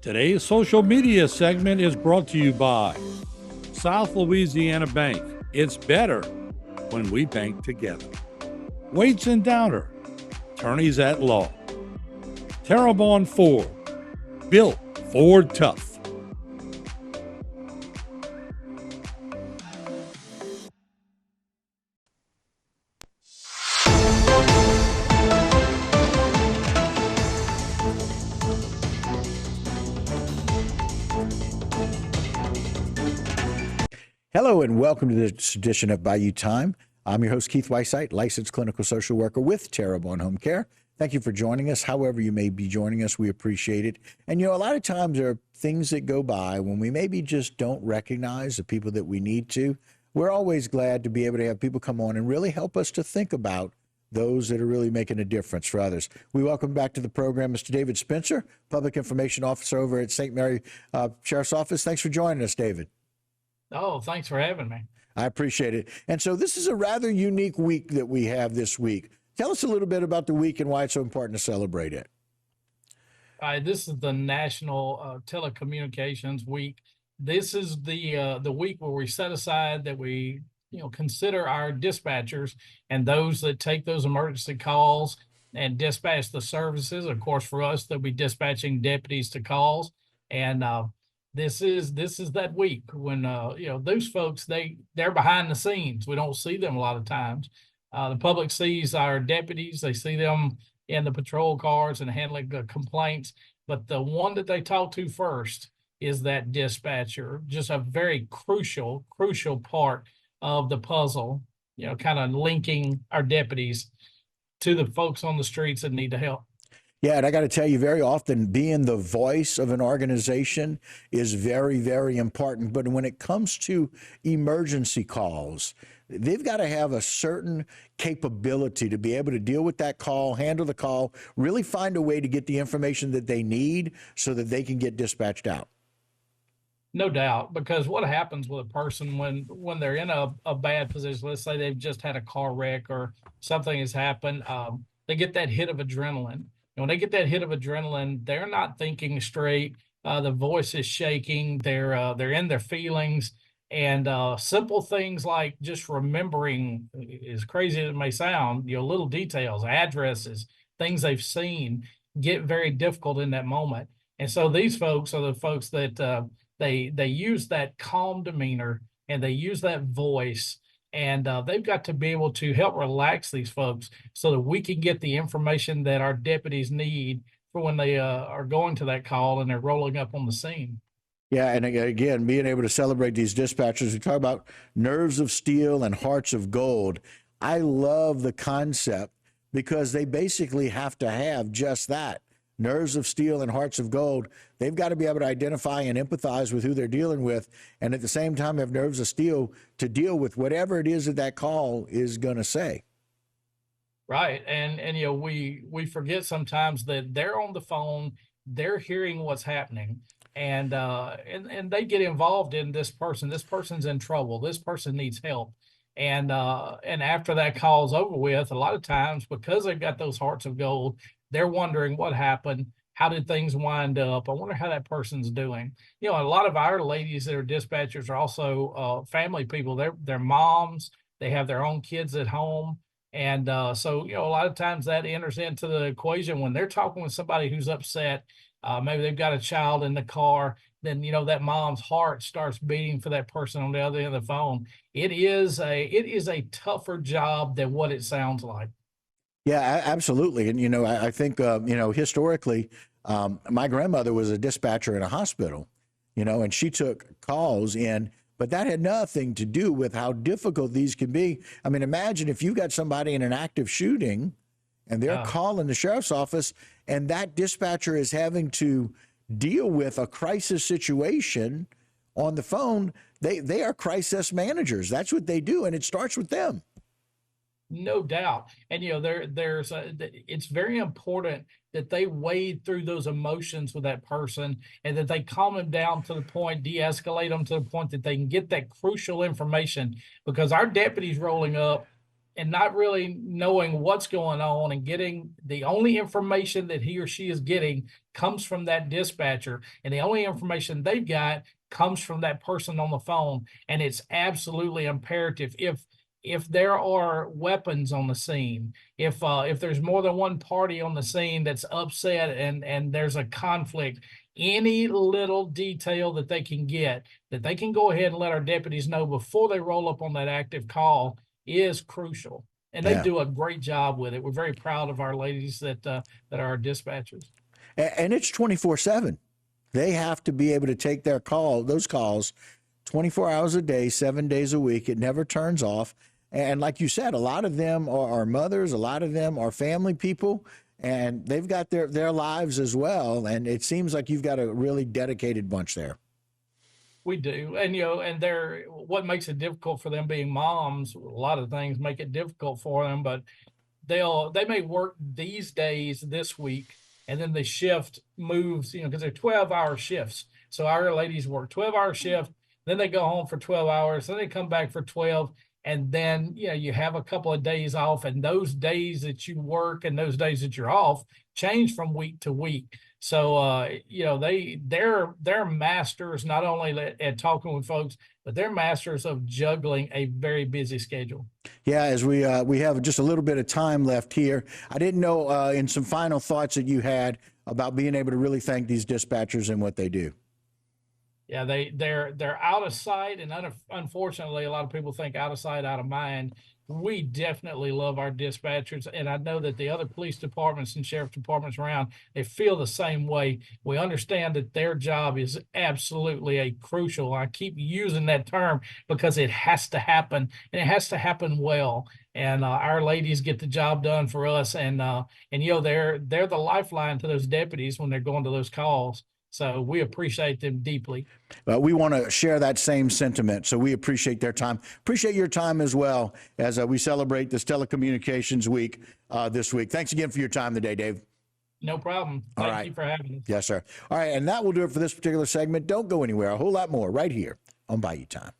Today's social media segment is brought to you by South Louisiana Bank. It's better when we bank together. Weights and Downer, attorneys at law. Terrebonne Ford, built Ford tough. Hello and welcome to this edition of Bayou Time. I'm your host, 𝐒𝐿, licensed clinical social worker with Terrebonne Home Care. Thank you for joining us. However you may be joining us, we appreciate it. And a lot of times there are things that go by when we maybe just don't recognize the people that we need to. We're always glad to be able to have people come on and really help us to think about those that are really making a difference for others. We welcome back to the program Mr. David Spencer, Public Information Officer over at St. Mary Sheriff's Office. Thanks for joining us, David. Oh, thanks for having me. I appreciate it. And so this is a rather unique week that we have this week. Tell us a little bit about the week and why it's so important to celebrate it. This is the National Telecommunications Week. This is the week where we set aside that we consider our dispatchers and those that take those emergency calls and dispatch the services. Of course, for us, they'll be dispatching deputies to calls. And this is that week when those folks they're behind the scenes. We don't see them a lot of times. The public sees our deputies. They see them in the patrol cars and handling complaints. But the one that they talk to first is that dispatcher. Just a very crucial part of the puzzle. Kind of linking our deputies to the folks on the streets that need the help. Yeah, and I got to tell you, very often being the voice of an organization is very, very important. But when it comes to emergency calls, they've got to have a certain capability to be able to deal with that call, handle the call, really find a way to get the information that they need so that they can get dispatched out. No doubt, because what happens with a person when they're in a bad position, let's say they've just had a car wreck or something has happened, they get that hit of adrenaline. When they get that hit of adrenaline, they're not thinking straight. The voice is shaking. They're in their feelings, and simple things like just remembering, as crazy as it may sound, little details, addresses, things they've seen, get very difficult in that moment. And so these folks are the folks that they use that calm demeanor and they use that voice. And they've got to be able to help relax these folks so that we can get the information that our deputies need for when they are going to that call and they're rolling up on the scene. Yeah, and again, being able to celebrate these dispatchers, we talk about nerves of steel and hearts of gold. I love the concept because they basically have to have just that. Nerves of steel and hearts of gold. They've got to be able to identify and empathize with who they're dealing with, and at the same time have nerves of steel to deal with whatever it is that call is going to say. Right, and we forget sometimes that they're on the phone, they're hearing what's happening, and they get involved in this person. This person's in trouble. This person needs help, and after that call's over with, a lot of times because they've got those hearts of gold, they're wondering what happened. How did things wind up? I wonder how that person's doing. A lot of our ladies that are dispatchers are also family people. They're moms. They have their own kids at home. And so, a lot of times that enters into the equation when they're talking with somebody who's upset. Maybe they've got a child in the car. Then, that mom's heart starts beating for that person on the other end of the phone. It is a tougher job than what it sounds like. Yeah, absolutely. And, I think, historically, my grandmother was a dispatcher in a hospital, and she took calls in, but that had nothing to do with how difficult these can be. I mean, imagine if you got somebody in an active shooting and they're calling the sheriff's office and that dispatcher is having to deal with a crisis situation on the phone. They are crisis managers. That's what they do. And it starts with them. No doubt. And, it's very important that they wade through those emotions with that person and that they calm them down to the point, de-escalate them to the point that they can get that crucial information, because our deputies rolling up, and not really knowing what's going on, and getting the only information that he or she is getting comes from that dispatcher, and the only information they've got comes from that person on the phone. And it's absolutely imperative, if there are weapons on the scene, if there's more than one party on the scene that's upset and there's a conflict, any little detail that they can get, that they can go ahead and let our deputies know before they roll up on that active call, is crucial. And they do a great job with it. We're very proud of our ladies that are our dispatchers. And it's 24/7. They have to be able to take those calls 24 hours a day, 7 days a week. It never turns off. And like you said, a lot of them are mothers, a lot of them are family people, and they've got their lives as well. And it seems like you've got a really dedicated bunch there. We do. And, and what makes it difficult for them, being moms, a lot of things make it difficult for them, but they may work these days this week, and then the shift moves, because they're 12-hour shifts. So our ladies work 12-hour shift, then they go home for 12 hours, then they come back for 12. And then, you have a couple of days off, and those days that you work and those days that you're off change from week to week. So, they're masters not only at talking with folks, but they're masters of juggling a very busy schedule. Yeah, as we have just a little bit of time left here, I didn't know in some final thoughts that you had about being able to really thank these dispatchers and what they do. Yeah, they're out of sight, and unfortunately, a lot of people think out of sight, out of mind. We definitely love our dispatchers, and I know that the other police departments and sheriff departments around, they feel the same way. We understand that their job is absolutely a crucial. I keep using that term because it has to happen, and it has to happen well. And our ladies get the job done for us, and they're the lifeline to those deputies when they're going to those calls. So we appreciate them deeply. We want to share that same sentiment. So we appreciate their time. Appreciate your time as well as we celebrate this Telecommunications Week this week. Thanks again for your time today, Dave. No problem. Thank you for having us. Yes, sir. All right. And that will do it for this particular segment. Don't go anywhere. A whole lot more right here on Bayou Time.